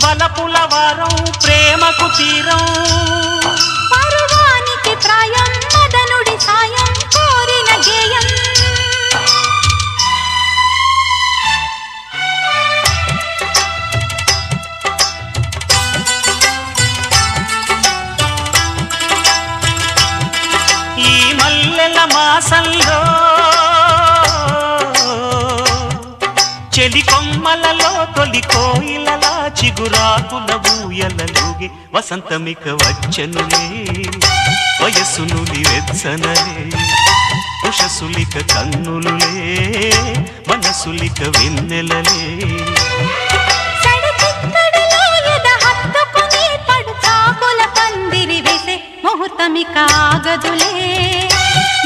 వలపుల వారం ప్రేమకు తీరం పరువానికి ప్రాయం మదనుడి సాయం కోరిన గేయం ఈ మల్లెల మాసంలో చెలి కొమ్మలలో తొలి కోయిలలా చిగురాకుల ఊయలలుగే వసంతమిక వచ్చనులే వయస్సునులి వెచ్చనలే ఉషసులిక కన్నులులే మనసులిక వెన్నెలలే ముహూర్తమిక ఆగదులే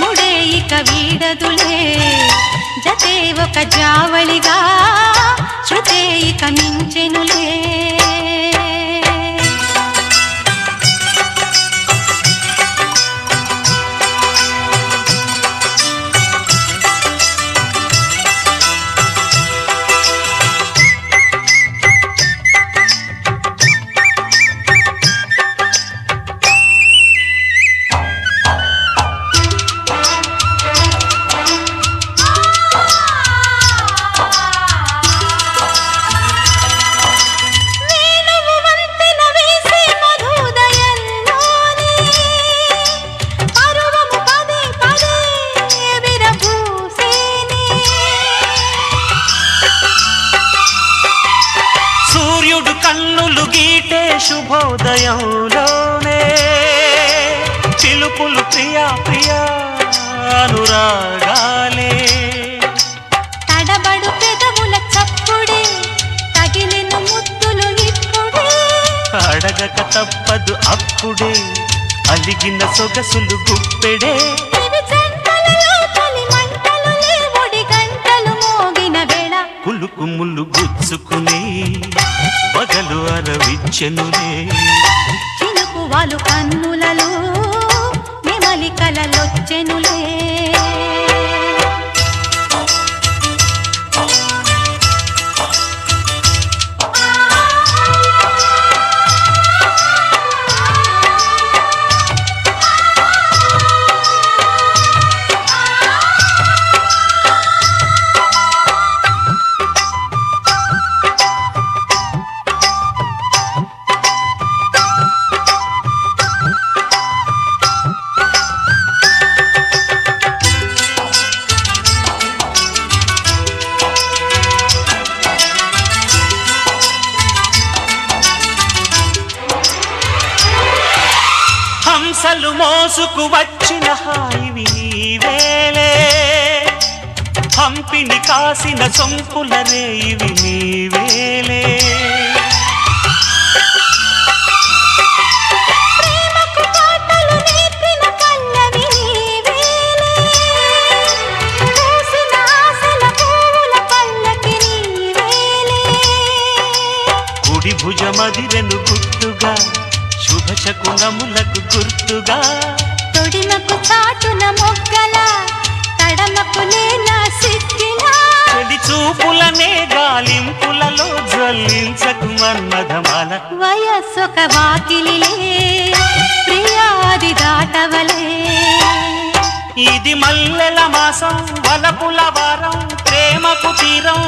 ముడే ఇక వీడదులే జతే ఒక జావళిగా శృతే ఇక మించెనులే కన్నులు గీటే శుభోదయంలోనే పిలుపులు ప్రియా ప్రియా అనురాగాలే తడబడు పెదవుల చప్పుడే తగిలిన ముద్దులు ఇప్పుడే అడగక తప్పదు అప్పుడే అలిగిన సొగసులు గుప్పెడే కులుకు ముళ్ళు గుచ్చుకుని పగలు అరవిచ్చెనులే చినుకు వాలు కన్నులలో నెమలి కలలొచ్చెనులే హంసలు మోసుకు వచ్చిన హాయివి నీవేలే హంపిని కాసిన సొంపుల రేయివి నీవేలే కుడి భుజమదిరెను గుర్తుగా శుభశకునములకు గుర్తుగా తొడిమకు చాటున మొగ్గల తడమకు లేనా సిక్కిలా చెడి చూపులనే గాలింపులలో జ్వలించకు మన్మథమాల వయస్సొక వాకిలిలే ప్రియాది దాటవలే ఇది మల్లెల మాసం వలపుల వారం ప్రేమకు తీరం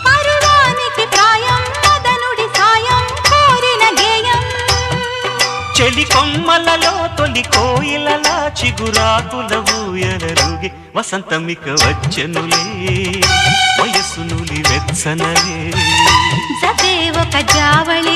పరువానికి ప్రాయం మదనుడి సాయం కోరిన గేయం చెలి కొమ్మలలో తొలి కోయిలలా చిగురాకుల ఊయలరుగే వసంతమిక వచ్చనులే వయస్సునులి వెచ్చనలే జతే ఒక జావళి